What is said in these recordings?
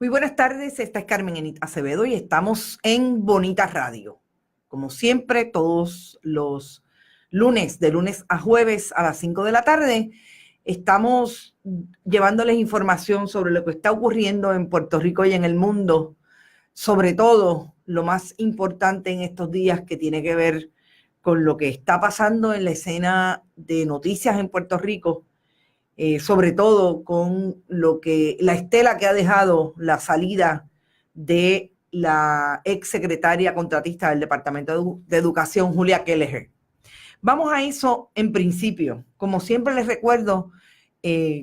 Muy buenas tardes, esta es Carmen Enit Acevedo y estamos en Bonita Radio. Como siempre, todos los lunes, de lunes a jueves a las 5 de la tarde, estamos llevándoles información sobre lo que está ocurriendo en Puerto Rico y en el mundo, sobre todo lo más importante en estos días que tiene que ver con lo que está pasando en la escena de noticias en Puerto Rico. Sobre todo con la estela que ha dejado la salida de la ex secretaria contratista del Departamento de Educación, Julia Kelleher. Vamos a eso en principio. Como siempre les recuerdo,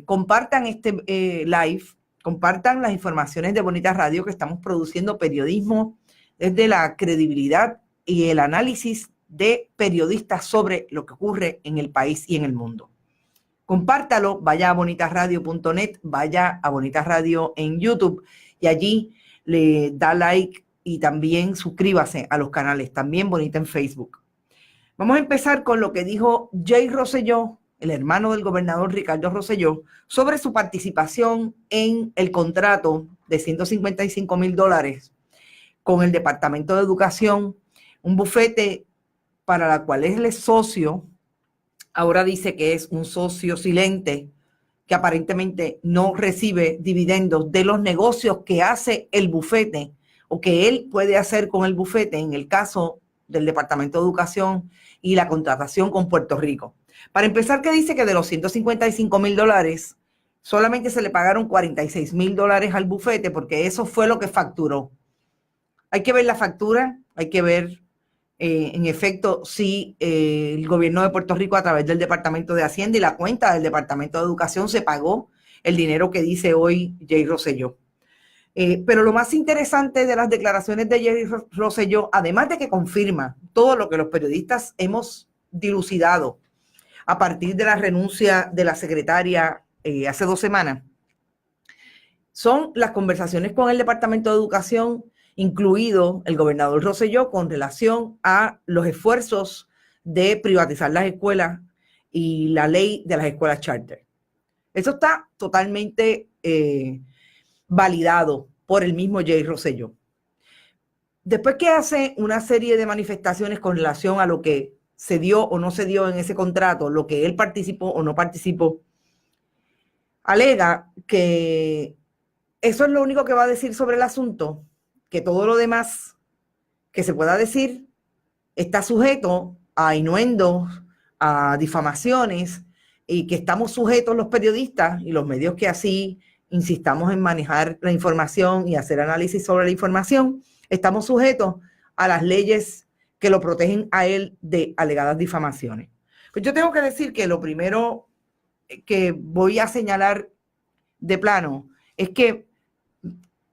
compartan este live, compartan las informaciones de Bonita Radio, que estamos produciendo periodismo desde la credibilidad y el análisis de periodistas sobre lo que ocurre en el país y en el mundo. Compártalo, vaya a bonitasradio.net, vaya a Bonita Radio en YouTube y allí le da like y también suscríbase a los canales, también Bonita en Facebook. Vamos a empezar con lo que dijo Jay Rosselló, el hermano del gobernador Ricardo Rosselló, sobre su participación en el contrato de $155,000 con el Departamento de Educación, un bufete para la cual él es socio. Ahora dice que es un socio silente, que aparentemente no recibe dividendos de los negocios que hace el bufete o que él puede hacer con el bufete en el caso del Departamento de Educación y la contratación con Puerto Rico. Para empezar, que dice que de los $155,000 solamente se le pagaron $46,000 al bufete, porque eso fue lo que facturó. Hay que ver la factura, hay que ver en efecto si el gobierno de Puerto Rico, a través del Departamento de Hacienda y la cuenta del Departamento de Educación, se pagó el dinero que dice hoy Jay Rosselló. Pero lo más interesante de las declaraciones de Jay Rosselló, además de que confirma todo lo que los periodistas hemos dilucidado a partir de la renuncia de la secretaria hace 2 semanas, son las conversaciones con el Departamento de Educación, incluido el gobernador Rosselló, con relación a los esfuerzos de privatizar las escuelas y la ley de las escuelas charter. Eso está totalmente validado por el mismo Jay Rosselló. Después que hace una serie de manifestaciones con relación a lo que se dio o no se dio en ese contrato, lo que él participó o no participó, alega que eso es lo único que va a decir sobre el asunto, que todo lo demás que se pueda decir está sujeto a innuendos, a difamaciones, y que estamos sujetos los periodistas y los medios que así insistamos en manejar la información y hacer análisis sobre la información, estamos sujetos a las leyes que lo protegen a él de alegadas difamaciones. Pues yo tengo que decir que lo primero que voy a señalar de plano es que,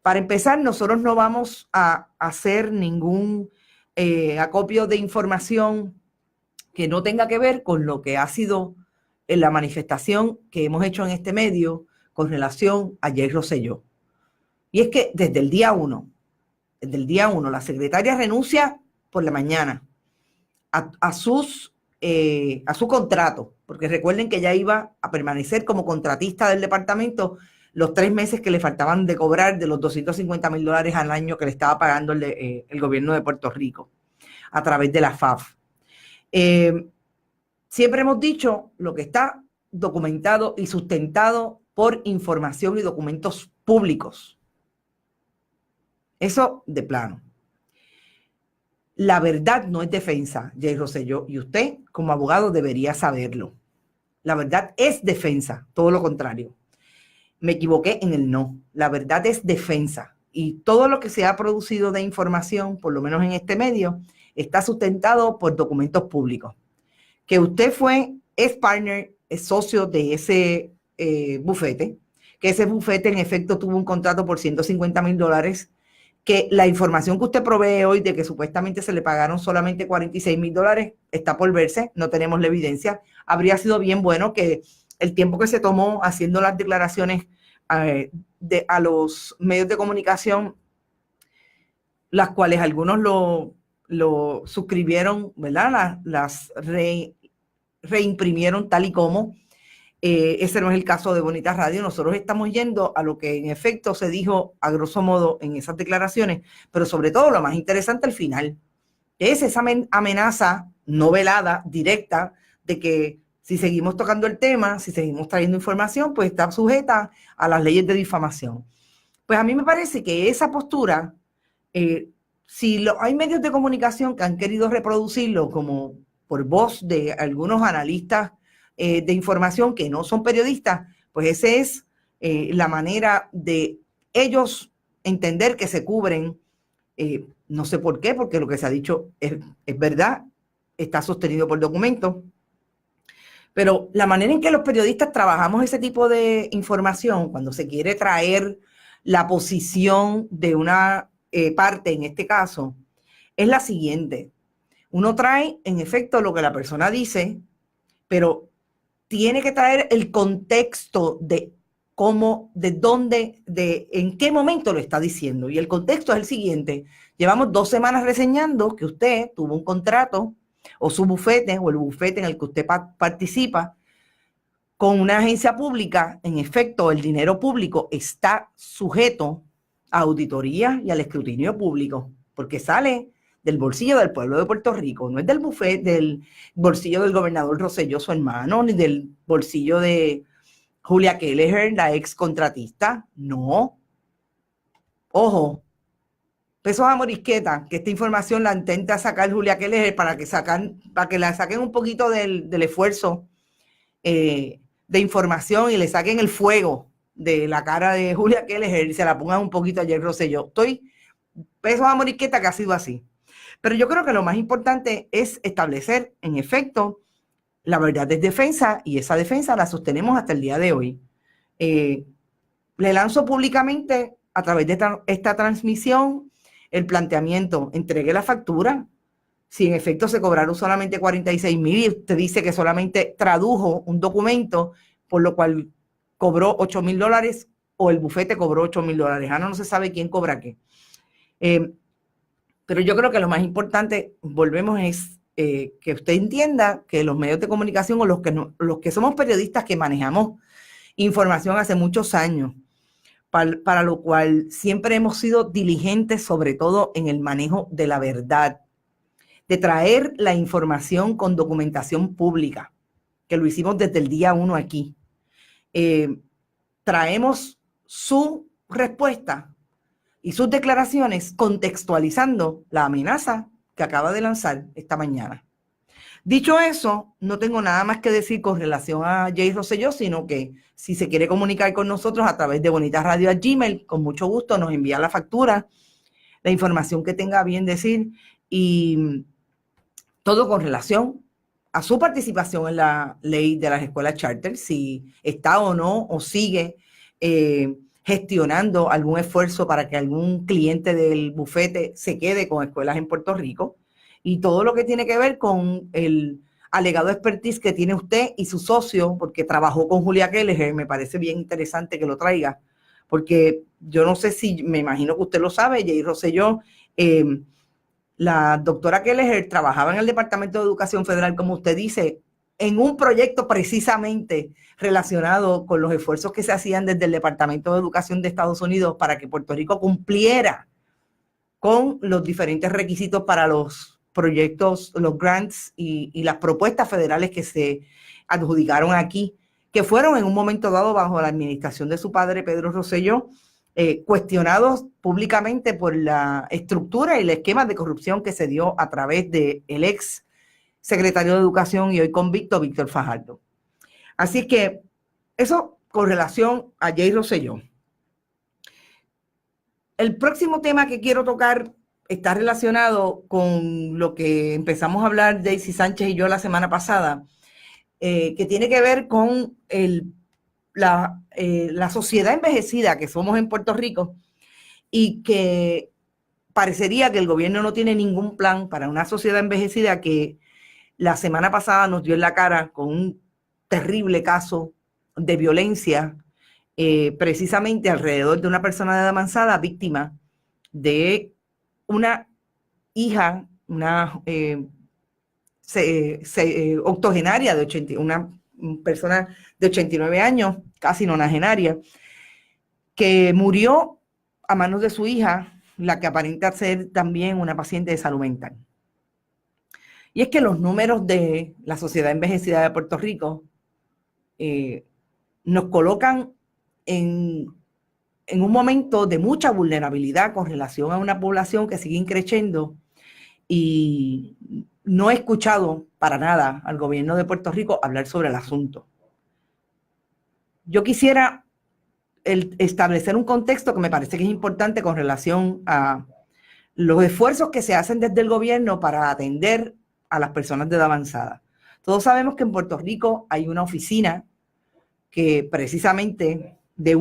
para empezar, nosotros no vamos a hacer ningún acopio de información que no tenga que ver con lo que ha sido la manifestación que hemos hecho en este medio con relación a Jay Rosselló. Y es que desde el día 1, la secretaria renuncia por la mañana a su contrato, porque recuerden que ella iba a permanecer como contratista del departamento los 3 meses que le faltaban de cobrar de los $250,000 al año que le estaba pagando el gobierno de Puerto Rico a través de la FAF. Siempre hemos dicho lo que está documentado y sustentado por información y documentos públicos. Eso de plano. La verdad no es defensa, Jay Rosselló, y usted como abogado debería saberlo. La verdad es defensa, todo lo contrario. Me equivoqué en el no. La verdad es defensa. Y todo lo que se ha producido de información, por lo menos en este medio, está sustentado por documentos públicos. Que usted es partner, es socio de ese bufete, que ese bufete en efecto tuvo un contrato por $150,000, que la información que usted provee hoy de que supuestamente se le pagaron solamente $46,000 está por verse, no tenemos la evidencia. Habría sido bien bueno que el tiempo que se tomó haciendo las declaraciones a los medios de comunicación, las cuales algunos lo suscribieron, ¿verdad? Las reimprimieron tal y como, Ese no es el caso de Bonita Radio. Nosotros estamos yendo a lo que en efecto se dijo a grosso modo en esas declaraciones, pero sobre todo lo más interesante al final, es esa amenaza no velada, directa, de que si seguimos tocando el tema, si seguimos trayendo información, pues está sujeta a las leyes de difamación. Pues a mí me parece que esa postura, hay medios de comunicación que han querido reproducirlo como por voz de algunos analistas de información que no son periodistas, pues esa es la manera de ellos entender que se cubren. No sé por qué, porque lo que se ha dicho es verdad, está sostenido por documentos, pero la manera en que los periodistas trabajamos ese tipo de información, cuando se quiere traer la posición de una parte, en este caso, es la siguiente. Uno trae, en efecto, lo que la persona dice, pero tiene que traer el contexto de cómo, de dónde, de en qué momento lo está diciendo. Y el contexto es el siguiente. Llevamos 2 semanas reseñando que usted tuvo un contrato o su bufete o el bufete en el que usted participa con una agencia pública. En efecto, el dinero público está sujeto a auditoría y al escrutinio público, porque sale del bolsillo del pueblo de Puerto Rico, no es del bufete, del bolsillo del gobernador Rosselló, su hermano, ni del bolsillo de Julia Kelleher, la ex contratista. No. Ojo, pesos a morisqueta, que esta información la intenta sacar Julia Kelleher para que la saquen un poquito del esfuerzo de información y le saquen el fuego de la cara de Julia Kelleher y se la pongan un poquito a Jay Rosselló. Pesos a morisqueta que ha sido así. Pero yo creo que lo más importante es establecer, en efecto, la verdad es defensa, y esa defensa la sostenemos hasta el día de hoy. Le lanzo públicamente a través de esta transmisión el planteamiento: entregue la factura. Si en efecto se cobraron solamente 46,000 y usted dice que solamente tradujo un documento, por lo cual cobró $8,000 o el bufete cobró $8,000. No se sabe quién cobra qué. Pero yo creo que lo más importante, volvemos, es que usted entienda que los medios de comunicación o los que somos periodistas que manejamos información hace muchos años, para lo cual siempre hemos sido diligentes, sobre todo en el manejo de la verdad, de traer la información con documentación pública, que lo hicimos desde el día 1 aquí. Traemos su respuesta y sus declaraciones contextualizando la amenaza que acaba de lanzar esta mañana. Dicho eso, no tengo nada más que decir con relación a Jay Rosselló, sino que si se quiere comunicar con nosotros a través de Bonita Radio a Gmail, con mucho gusto nos envía la factura, la información que tenga a bien decir, y todo con relación a su participación en la ley de las escuelas charter, si está o no, o sigue gestionando algún esfuerzo para que algún cliente del bufete se quede con escuelas en Puerto Rico, y todo lo que tiene que ver con el alegado expertise que tiene usted y su socio, porque trabajó con Julia Kelleher. Me parece bien interesante que lo traiga, porque yo no sé si, me imagino que usted lo sabe, Jay Rosselló, la doctora Kelleher trabajaba en el Departamento de Educación Federal, como usted dice, en un proyecto precisamente relacionado con los esfuerzos que se hacían desde el Departamento de Educación de Estados Unidos para que Puerto Rico cumpliera con los diferentes requisitos para los proyectos, los grants y las propuestas federales que se adjudicaron aquí, que fueron en un momento dado bajo la administración de su padre, Pedro Rosselló, cuestionados públicamente por la estructura y el esquema de corrupción que se dio a través del ex secretario de Educación y hoy convicto, Víctor Fajardo. Así que eso con relación a Jay Rosselló. El próximo tema que quiero tocar está relacionado con lo que empezamos a hablar Daisy Sánchez y yo la semana pasada, que tiene que ver con la sociedad envejecida que somos en Puerto Rico, y que parecería que el gobierno no tiene ningún plan para una sociedad envejecida, que la semana pasada nos dio en la cara con un terrible caso de violencia, precisamente alrededor de una persona de edad avanzada, víctima de una hija, una octogenaria de 80, una persona de 89 años, casi nonagenaria, que murió a manos de su hija, la que aparenta ser también una paciente de salud mental. Y es que los números de la Sociedad Envejecida de Puerto Rico nos colocan en un momento de mucha vulnerabilidad con relación a una población que sigue creciendo, y no he escuchado para nada al gobierno de Puerto Rico hablar sobre el asunto. Yo quisiera establecer un contexto que me parece que es importante con relación a los esfuerzos que se hacen desde el gobierno para atender a las personas de edad avanzada. Todos sabemos que en Puerto Rico hay una oficina que precisamente de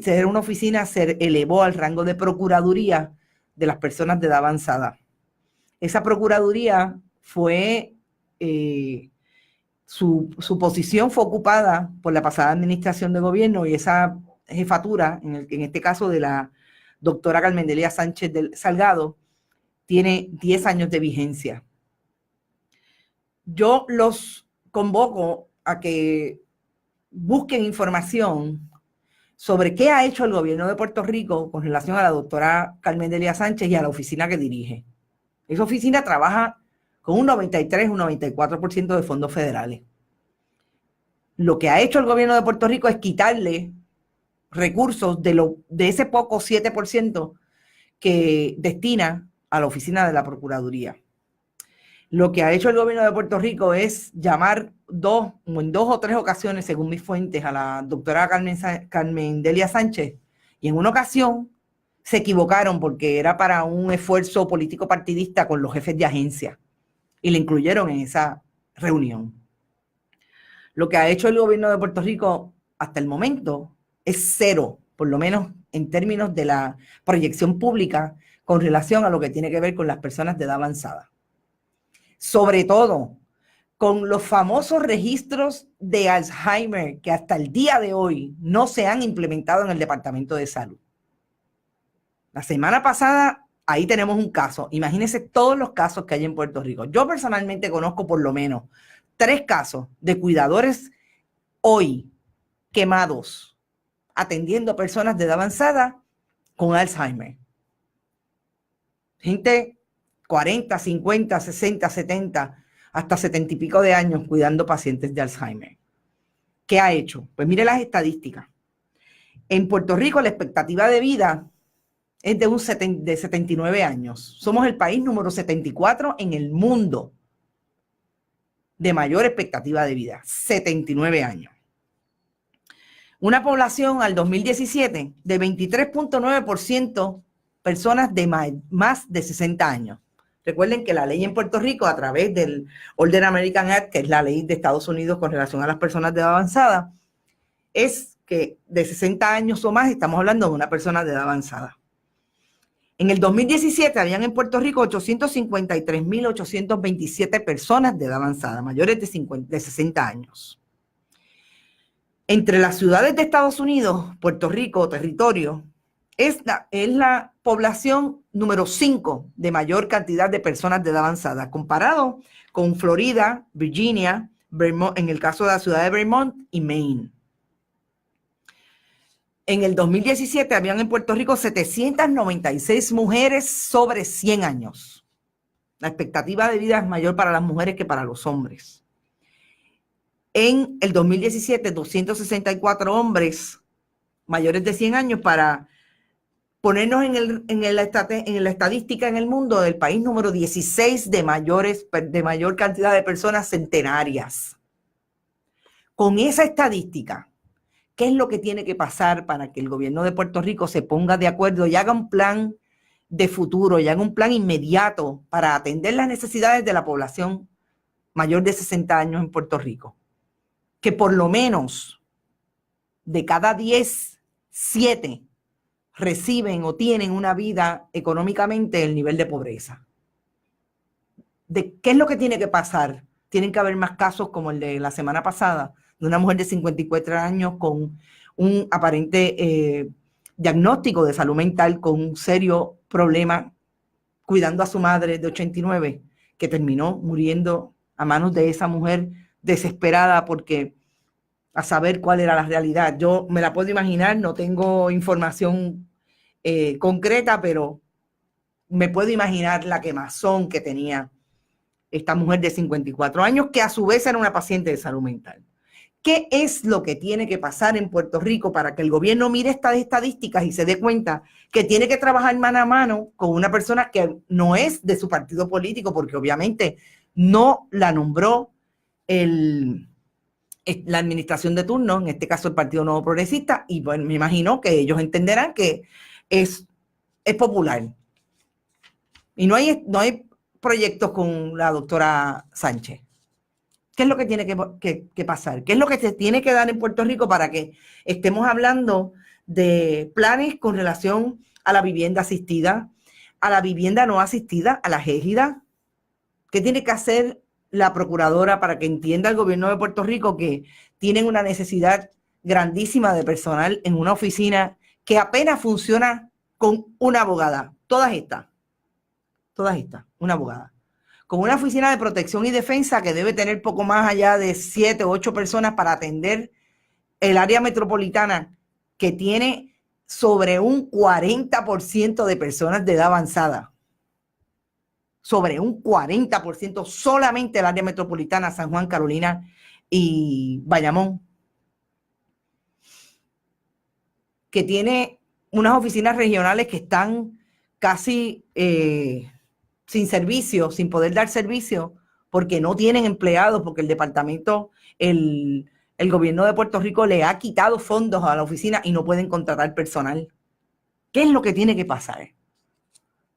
ser una oficina se elevó al rango de procuraduría de las personas de edad avanzada. Esa procuraduría fue, su posición fue ocupada por la pasada administración de gobierno, y esa jefatura, en este caso de la doctora Carmendelia Sánchez Salgado, tiene 10 años de vigencia. Yo los convoco a que busquen información sobre qué ha hecho el gobierno de Puerto Rico con relación a la doctora Carmendelia Sánchez y a la oficina que dirige. Esa oficina trabaja con un 93, un 94% de fondos federales. Lo que ha hecho el gobierno de Puerto Rico es quitarle recursos de ese poco 7% que destina a la oficina de la Procuraduría. Lo que ha hecho el gobierno de Puerto Rico es llamar en dos o tres ocasiones, según mis fuentes, a la doctora Carmendelia Sánchez, y en una ocasión se equivocaron porque era para un esfuerzo político partidista con los jefes de agencia y le incluyeron en esa reunión. Lo que ha hecho el gobierno de Puerto Rico hasta el momento es cero, por lo menos en términos de la proyección pública con relación a lo que tiene que ver con las personas de edad avanzada. Sobre todo con los famosos registros de Alzheimer que hasta el día de hoy no se han implementado en el Departamento de Salud. La semana pasada, ahí tenemos un caso. Imagínense todos los casos que hay en Puerto Rico. Yo personalmente conozco por lo menos 3 casos de cuidadores hoy quemados atendiendo personas de edad avanzada con Alzheimer. Gente 40, 50, 60, 70, hasta 70 y pico de años cuidando pacientes de Alzheimer. ¿Qué ha hecho? Pues mire las estadísticas. En Puerto Rico la expectativa de vida es de 79 años. Somos el país número 74 en el mundo de mayor expectativa de vida, 79 años. Una población al 2017 de 23.9% personas de más de 60 años. Recuerden que la ley en Puerto Rico, a través del Older American Act, que es la ley de Estados Unidos con relación a las personas de edad avanzada, es que de 60 años o más estamos hablando de una persona de edad avanzada. En el 2017 habían en Puerto Rico 853.827 personas de edad avanzada, mayores de 60 años. Entre las ciudades de Estados Unidos, Puerto Rico, territorio, es la población número 5 de mayor cantidad de personas de edad avanzada, comparado con Florida, Virginia, Vermont, en el caso de la ciudad de Vermont, y Maine. En el 2017 habían en Puerto Rico 796 mujeres sobre 100 años. La expectativa de vida es mayor para las mujeres que para los hombres. En el 2017, 264 hombres mayores de 100 años, para ponernos en la estadística en el mundo del país número 16 de mayor cantidad de personas centenarias. Con esa estadística, ¿qué es lo que tiene que pasar para que el gobierno de Puerto Rico se ponga de acuerdo y haga un plan de futuro y haga un plan inmediato para atender las necesidades de la población mayor de 60 años en Puerto Rico? Que por lo menos de cada 10, 7 reciben o tienen una vida económicamente el nivel de pobreza. ¿Qué es lo que tiene que pasar? Tienen que haber más casos como el de la semana pasada, de una mujer de 54 años con un aparente diagnóstico de salud mental, con un serio problema, cuidando a su madre de 89, que terminó muriendo a manos de esa mujer desesperada porque a saber cuál era la realidad. Yo me la puedo imaginar, no tengo información concreta, pero me puedo imaginar la quemazón que tenía esta mujer de 54 años, que a su vez era una paciente de salud mental. ¿Qué es lo que tiene que pasar en Puerto Rico para que el gobierno mire estas estadísticas y se dé cuenta que tiene que trabajar mano a mano con una persona que no es de su partido político, porque obviamente no la nombró la administración de turno, en este caso el Partido Nuevo Progresista, y bueno, me imagino que ellos entenderán que es popular. Y no hay proyectos con la doctora Sánchez. ¿Qué es lo que tiene que pasar? ¿Qué es lo que se tiene que dar en Puerto Rico para que estemos hablando de planes con relación a la vivienda asistida, a la vivienda no asistida, a la égida? ¿Qué tiene que hacer la procuradora para que entienda el gobierno de Puerto Rico que tienen una necesidad grandísima de personal en una oficina que apenas funciona con una abogada? Todas estas, una abogada. Con una oficina de protección y defensa que debe tener poco más allá de 7 o 8 personas para atender el área metropolitana, que tiene sobre un 40% de personas de edad avanzada. Sobre un 40% solamente el área metropolitana, San Juan, Carolina y Bayamón. Que tiene unas oficinas regionales que están casi sin servicio, sin poder dar servicio, porque no tienen empleados, porque el departamento, el gobierno de Puerto Rico le ha quitado fondos a la oficina y no pueden contratar personal. ¿Qué es lo que tiene que pasar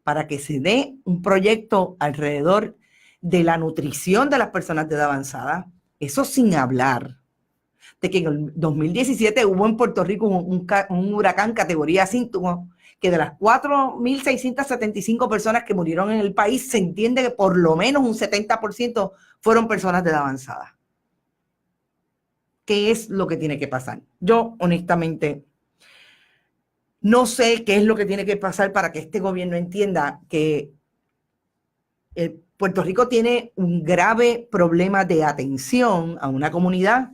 para que se dé un proyecto alrededor de la nutrición de las personas de edad avanzada? Eso sin hablar de que en el 2017 hubo en Puerto Rico un huracán categoría 5, que de las 4.675 personas que murieron en el país, se entiende que por lo menos un 70% fueron personas de edad avanzada. ¿Qué es lo que tiene que pasar? Yo, honestamente, no sé qué es lo que tiene que pasar para que este gobierno entienda que Puerto Rico tiene un grave problema de atención a una comunidad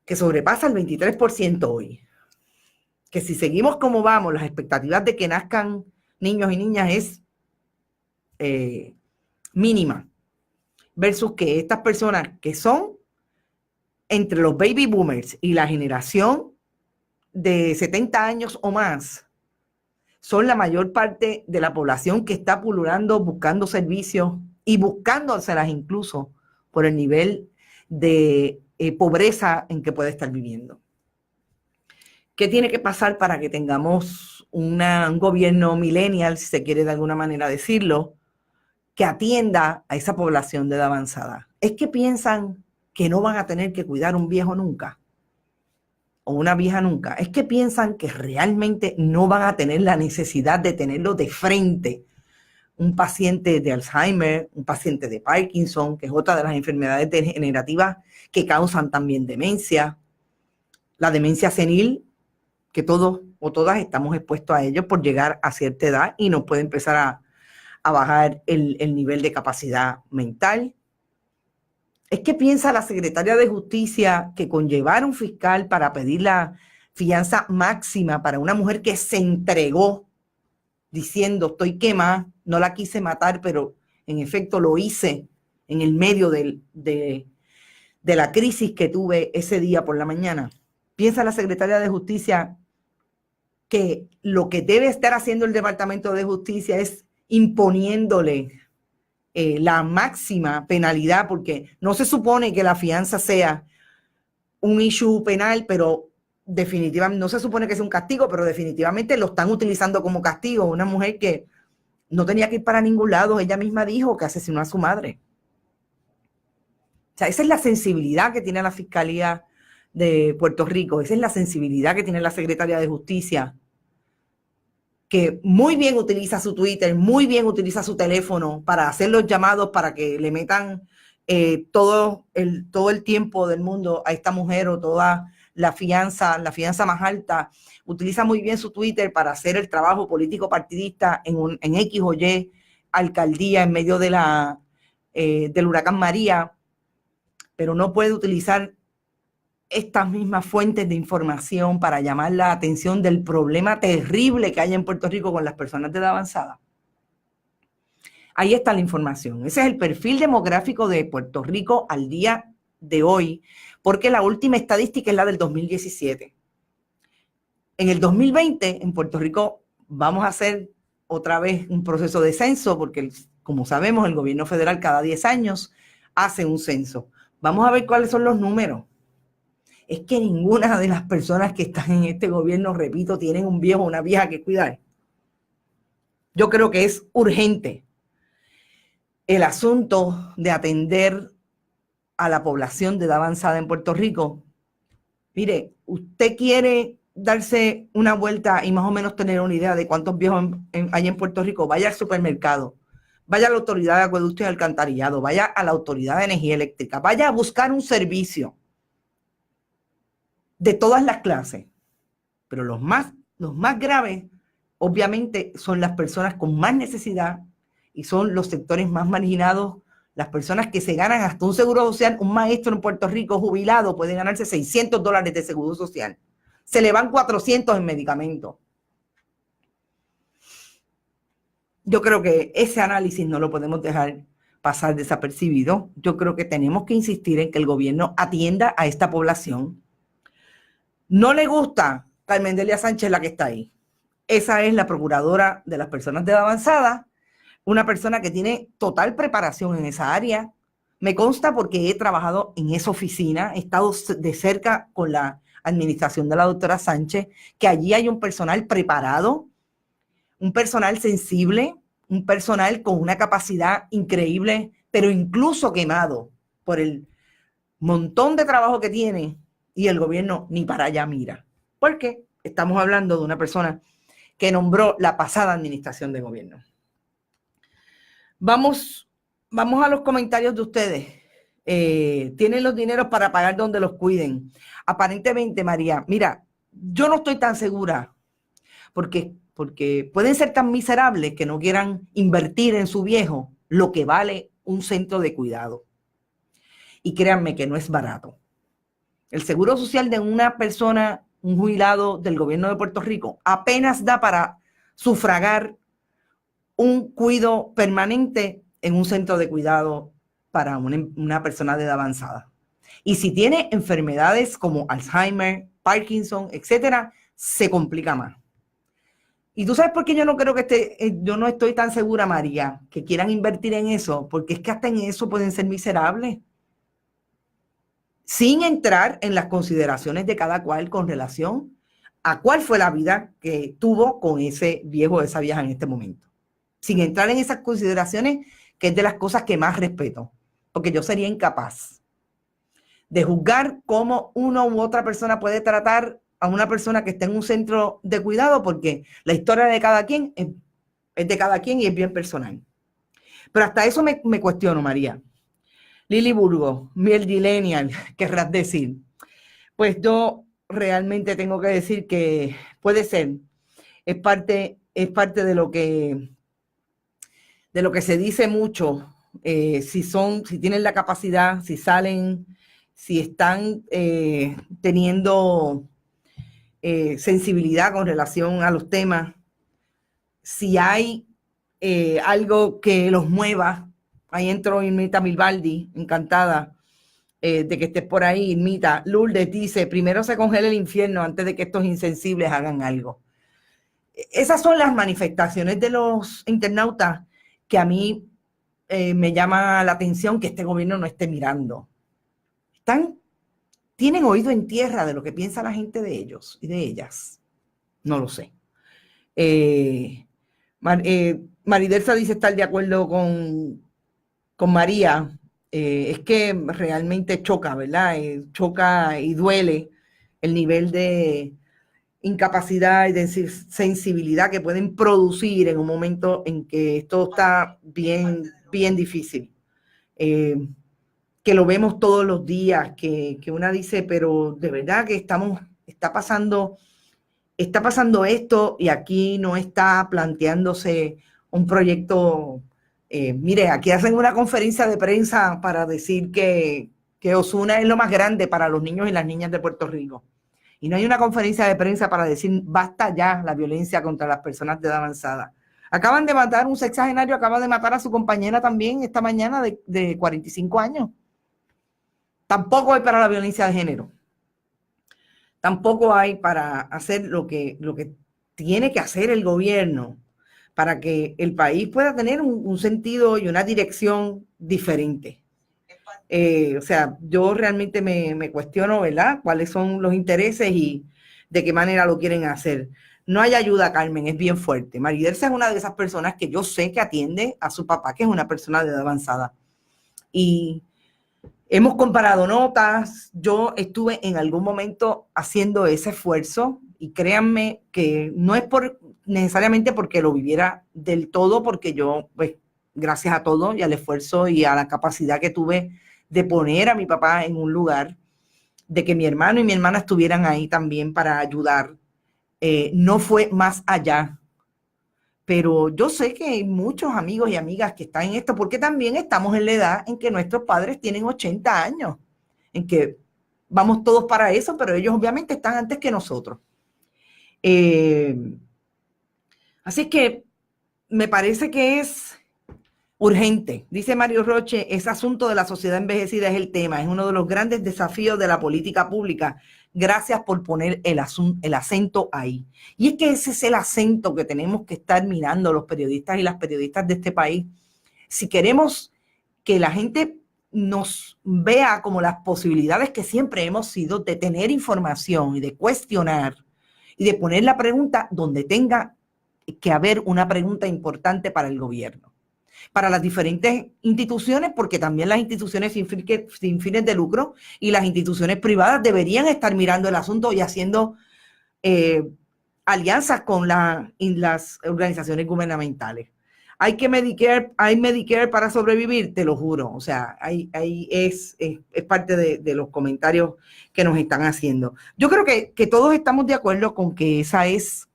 que sobrepasa el 23% hoy. Que si seguimos como vamos, las expectativas de que nazcan niños y niñas es mínima, versus que estas personas que son entre los baby boomers y la generación de 70 años o más, son la mayor parte de la población que está pululando buscando servicios y buscándoselas incluso por el nivel de pobreza en que puede estar viviendo. ¿Qué tiene que pasar para que tengamos un gobierno millennial, si se quiere de alguna manera decirlo, que atienda a esa población de edad avanzada? ¿Es que piensan que no van a tener que cuidar un viejo nunca? ¿O una vieja nunca? ¿Es que piensan que realmente no van a tener la necesidad de tenerlo de frente? Un paciente de Alzheimer, un paciente de Parkinson, que es otra de las enfermedades degenerativas que causan también demencia. La demencia senil, que todos o todas estamos expuestos a ello por llegar a cierta edad y nos puede empezar a bajar el nivel de capacidad mental. ¿Es que piensa la secretaria de Justicia que con llevar un fiscal para pedir la fianza máxima para una mujer que se entregó diciendo estoy quemada, no la quise matar, pero en efecto lo hice en el medio de la crisis que tuve ese día por la mañana? ¿Piensa la secretaria de Justicia que lo que debe estar haciendo el Departamento de Justicia es imponiéndole la máxima penalidad? Porque no se supone que la fianza sea un issue penal, pero definitivamente no se supone que sea un castigo, pero definitivamente lo están utilizando como castigo. Una mujer que no tenía que ir para ningún lado, ella misma dijo que asesinó a su madre. O sea, esa es la sensibilidad que tiene la Fiscalía de Puerto Rico, esa es la sensibilidad que tiene la Secretaría de Justicia, que muy bien utiliza su Twitter, muy bien utiliza su teléfono para hacer los llamados para que le metan todo el tiempo del mundo a esta mujer, o toda la fianza más alta. Utiliza muy bien su Twitter para hacer el trabajo político partidista en X o Y alcaldía en medio de del huracán María, pero no puede utilizar estas mismas fuentes de información para llamar la atención del problema terrible que hay en Puerto Rico con las personas de edad avanzada. Ahí está la información. Ese es el perfil demográfico de Puerto Rico al día de hoy, porque la última estadística es la del 2017. En el 2020, en Puerto Rico, vamos a hacer otra vez un proceso de censo, porque como sabemos, el gobierno federal cada 10 años hace un censo. Vamos a ver cuáles son los números. Es que ninguna de las personas que están en este gobierno, repito, tienen un viejo o una vieja que cuidar. Yo creo que es urgente el asunto de atender a la población de edad avanzada en Puerto Rico. Mire, usted quiere darse una vuelta y más o menos tener una idea de cuántos viejos hay en Puerto Rico, vaya al supermercado, vaya a la autoridad de acueducto y alcantarillado, vaya a la autoridad de energía eléctrica, vaya a buscar un servicio de todas las clases. Pero los más graves, obviamente, son las personas con más necesidad y son los sectores más marginados, las personas que se ganan hasta un seguro social. Un maestro en Puerto Rico jubilado puede ganarse $600 de seguro social. Se le van 400 en medicamentos. Yo creo que ese análisis no lo podemos dejar pasar desapercibido. Yo creo que tenemos que insistir en que el gobierno atienda a esta población. No le gusta Carmen Delia Sánchez, la que está ahí. Esa es la procuradora de las personas de edad avanzada, una persona que tiene total preparación en esa área. Me consta porque he trabajado en esa oficina, he estado de cerca con la administración de la doctora Sánchez, que allí hay un personal preparado, un personal sensible, un personal con una capacidad increíble, pero incluso quemado por el montón de trabajo que tiene, y el gobierno ni para allá mira. Porque estamos hablando de una persona que nombró la pasada administración de gobierno. Vamos a los comentarios de ustedes. Tienen los dineros para pagar donde los cuiden. Aparentemente, María, mira, yo no estoy tan segura porque pueden ser tan miserables que no quieran invertir en su viejo lo que vale un centro de cuidado. Y créanme que no es barato. El seguro social de una persona, un jubilado del gobierno de Puerto Rico, apenas da para sufragar un cuidado permanente en un centro de cuidado para una persona de edad avanzada. Y si tiene enfermedades como Alzheimer, Parkinson, etcétera, se complica más. Y tú sabes por qué yo no creo que yo no estoy tan segura, María, que quieran invertir en eso, porque es que hasta en eso pueden ser miserables. Sin entrar en las consideraciones de cada cual con relación a cuál fue la vida que tuvo con ese viejo o esa vieja en este momento. Sin entrar en esas consideraciones, que es de las cosas que más respeto, porque yo sería incapaz de juzgar cómo una u otra persona puede tratar a una persona que está en un centro de cuidado, porque la historia de cada quien es de cada quien y es bien personal. Pero hasta eso me cuestiono, María. Lili Burgos, Miel Gilenial, querrás decir. Pues yo realmente tengo que decir que puede ser, es parte de lo que se dice mucho, si tienen la capacidad, si salen, si están teniendo sensibilidad con relación a los temas, si hay algo que los mueva. Ahí entró Irmita Milbaldi, encantada de que estés por ahí, Irmita. Lourdes dice, primero se congela el infierno antes de que estos insensibles hagan algo. Esas son las manifestaciones de los internautas que a mí me llama la atención que este gobierno no esté mirando. Tienen oído en tierra de lo que piensa la gente de ellos y de ellas. No lo sé. Maridelsa dice estar de acuerdo con María. Es que realmente choca, ¿verdad? Choca y duele el nivel de incapacidad y de sensibilidad que pueden producir en un momento en que esto está bien, bien difícil. Que lo vemos todos los días, que una dice, pero de verdad que está pasando esto y aquí no está planteándose un proyecto. Mire, aquí hacen una conferencia de prensa para decir que que Osuna es lo más grande para los niños y las niñas de Puerto Rico. Y no hay una conferencia de prensa para decir basta ya la violencia contra las personas de edad avanzada. Acaban de matar, un sexagenario acaba de matar a su compañera también esta mañana de 45 años. Tampoco hay para la violencia de género. Tampoco hay para hacer lo que tiene que hacer el gobierno para que el país pueda tener un sentido y una dirección diferente. O sea, yo realmente me cuestiono, ¿verdad?, cuáles son los intereses y de qué manera lo quieren hacer. No hay ayuda, Carmen, es bien fuerte. Maridelsa es una de esas personas que yo sé que atiende a su papá, que es una persona de edad avanzada. Y hemos comparado notas. Yo estuve en algún momento haciendo ese esfuerzo y créanme que no es necesariamente porque lo viviera del todo, porque yo, pues, gracias a todo y al esfuerzo y a la capacidad que tuve de poner a mi papá en un lugar, de que mi hermano y mi hermana estuvieran ahí también para ayudar, no fue más allá. Pero yo sé que hay muchos amigos y amigas que están en esto, porque también estamos en la edad en que nuestros padres tienen 80 años, en que vamos todos para eso, pero ellos obviamente están antes que nosotros. Así que me parece que es urgente. Dice Mario Roche, ese asunto de la sociedad envejecida es el tema, es uno de los grandes desafíos de la política pública. Gracias por poner el acento ahí. Y es que ese es el acento que tenemos que estar mirando los periodistas y las periodistas de este país. Si queremos que la gente nos vea como las posibilidades que siempre hemos sido de tener información y de cuestionar y de poner la pregunta donde tenga que haber una pregunta importante para el gobierno, para las diferentes instituciones, porque también las instituciones sin fines de lucro y las instituciones privadas deberían estar mirando el asunto y haciendo alianzas con las organizaciones gubernamentales. Hay Medicare para sobrevivir, te lo juro. O sea, es parte de los comentarios que nos están haciendo. Yo creo que todos estamos de acuerdo con que esa es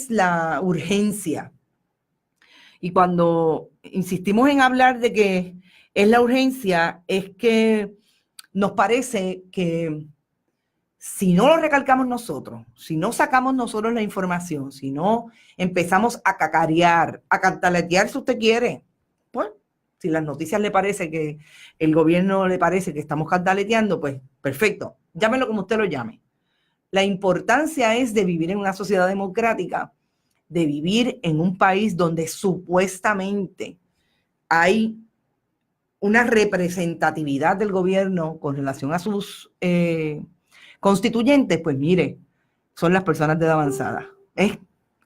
la urgencia. Y cuando insistimos en hablar de que es la urgencia, es que nos parece que si no lo recalcamos nosotros, si no sacamos nosotros la información, si no empezamos a cacarear, a cantaletear si usted quiere, pues si las noticias le parece que el gobierno le parece que estamos cantaleteando, pues perfecto, llámelo como usted lo llame. La importancia es de vivir en una sociedad democrática, de vivir en un país donde supuestamente hay una representatividad del gobierno con relación a sus constituyentes. Pues mire, son las personas de edad avanzada.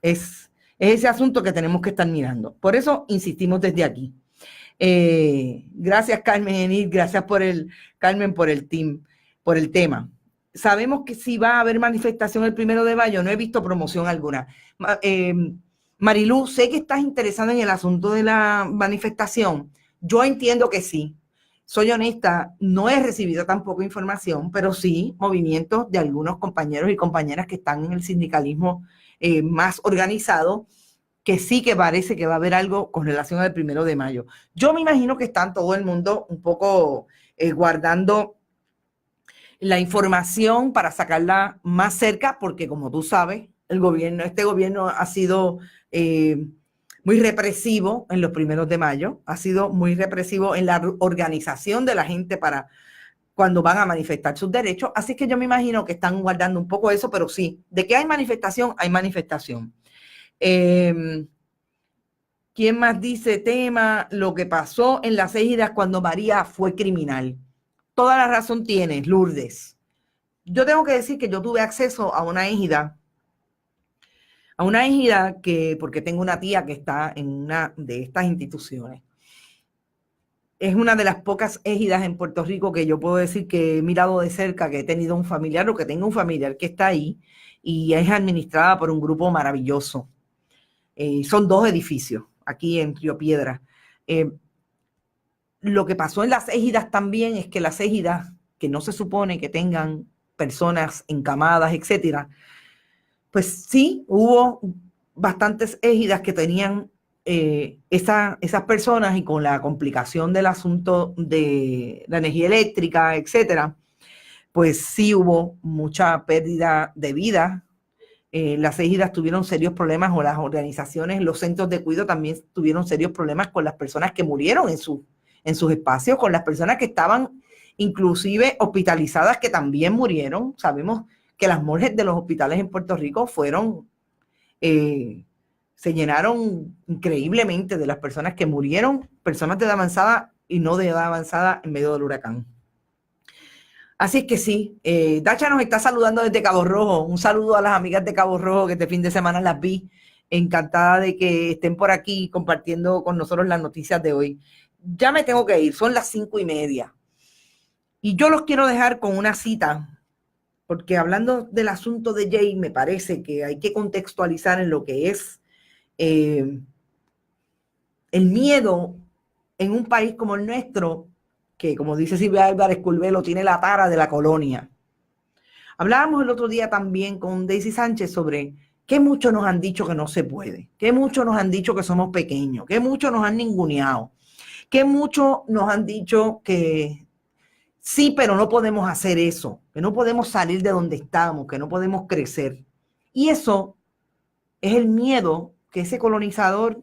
Es ese asunto que tenemos que estar mirando. Por eso insistimos desde aquí. Gracias, Carmen Enid, gracias Carmen, por el tema. Sabemos que si va a haber manifestación el 1 de mayo, no he visto promoción alguna. Marilú, sé que estás interesada en el asunto de la manifestación. Yo entiendo que sí. Soy honesta, no he recibido tampoco información, pero sí movimientos de algunos compañeros y compañeras que están en el sindicalismo más organizado, que sí que parece que va a haber algo con relación al 1 de mayo. Yo me imagino que están todo el mundo un poco guardando la información para sacarla más cerca, porque como tú sabes, este gobierno ha sido muy represivo en los 1 de mayo, ha sido muy represivo en la organización de la gente para cuando van a manifestar sus derechos, así que yo me imagino que están guardando un poco eso, pero sí, de que hay manifestación, hay manifestación. ¿Quién más dice tema? Lo que pasó en las Égidas cuando María fue criminal. Toda la razón tienes, Lourdes. Yo tengo que decir que yo tuve acceso a una égida porque tengo una tía que está en una de estas instituciones. Es una de las pocas égidas en Puerto Rico que yo puedo decir que he mirado de cerca, que he tenido un familiar o que tengo un familiar que está ahí y es administrada por un grupo maravilloso. Son 2 edificios aquí en Río Piedra. Lo que pasó en las égidas también es que las égidas, que no se supone que tengan personas encamadas, etcétera, pues sí, hubo bastantes égidas que tenían esas personas y con la complicación del asunto de la energía eléctrica, etcétera, pues sí hubo mucha pérdida de vida. Las ejidas tuvieron serios problemas, o las organizaciones, los centros de cuidado también tuvieron serios problemas con las personas que murieron en sus espacios, con las personas que estaban inclusive hospitalizadas, que también murieron. Sabemos que las morgues de los hospitales en Puerto Rico se llenaron increíblemente de las personas que murieron, personas de edad avanzada y no de edad avanzada en medio del huracán. Así es que sí, Dacha nos está saludando desde Cabo Rojo. Un saludo a las amigas de Cabo Rojo, que este fin de semana las vi. Encantada de que estén por aquí compartiendo con nosotros las noticias de hoy. Ya me tengo que ir, son las 5:30. Y yo los quiero dejar con una cita, porque hablando del asunto de Jay, me parece que hay que contextualizar en lo que es el miedo en un país como el nuestro, que, como dice Silvia Álvarez Curvelo, tiene la tara de la colonia. Hablábamos el otro día también con Daisy Sánchez sobre que muchos nos han dicho que no se puede, que muchos nos han dicho que somos pequeños, que muchos nos han ninguneado, que muchos nos han dicho que sí, pero no podemos hacer eso, que no podemos salir de donde estamos, que no podemos crecer. Y eso es el miedo que ese colonizador,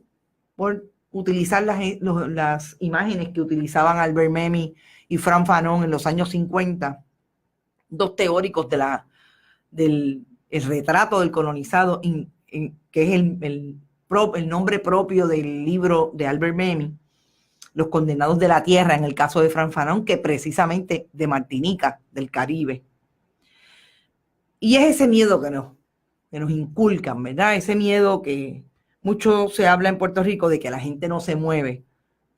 por utilizar las imágenes que utilizaban Albert Memmi y Frantz Fanon en los años 50, dos teóricos del retrato del colonizado, que es el nombre propio del libro de Albert Memmi, Los condenados de la tierra, en el caso de Frantz Fanon, que precisamente de Martinica, del Caribe. Y es ese miedo que nos inculcan, ¿verdad? Ese miedo que mucho se habla en Puerto Rico de que la gente no se mueve.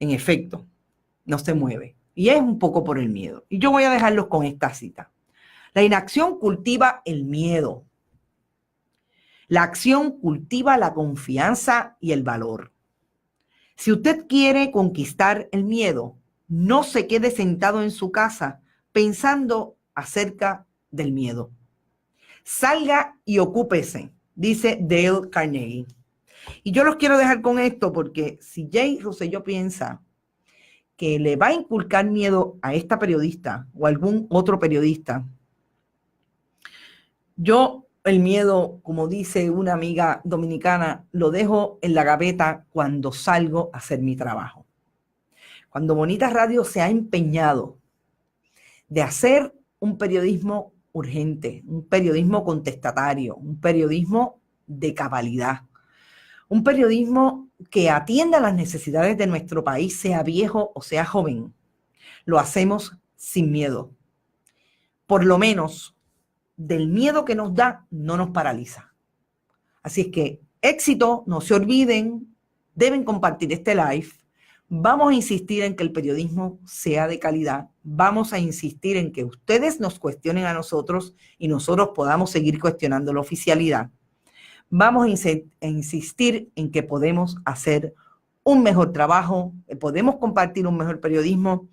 En efecto, no se mueve. Y es un poco por el miedo. Y yo voy a dejarlos con esta cita. La inacción cultiva el miedo. La acción cultiva la confianza y el valor. Si usted quiere conquistar el miedo, no se quede sentado en su casa pensando acerca del miedo. Salga y ocúpese, dice Dale Carnegie. Y yo los quiero dejar con esto, porque si Jay Rosselló piensa que le va a inculcar miedo a esta periodista o a algún otro periodista, yo el miedo, como dice una amiga dominicana, lo dejo en la gaveta cuando salgo a hacer mi trabajo. Cuando Bonitas Radio se ha empeñado de hacer un periodismo urgente, un periodismo contestatario, un periodismo de cabalidad, un periodismo que atienda las necesidades de nuestro país, sea viejo o sea joven, lo hacemos sin miedo. Por lo menos del miedo que nos da no nos paraliza. Así es que éxito, no se olviden, deben compartir este live. Vamos a insistir en que el periodismo sea de calidad. Vamos a insistir en que ustedes nos cuestionen a nosotros y nosotros podamos seguir cuestionando la oficialidad. Vamos a insistir en que podemos hacer un mejor trabajo, podemos compartir un mejor periodismo,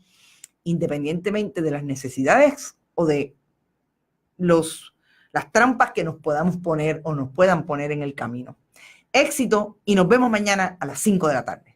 independientemente de las necesidades o de las trampas que nos podamos poner o nos puedan poner en el camino. Éxito y nos vemos mañana a las 5 de la tarde.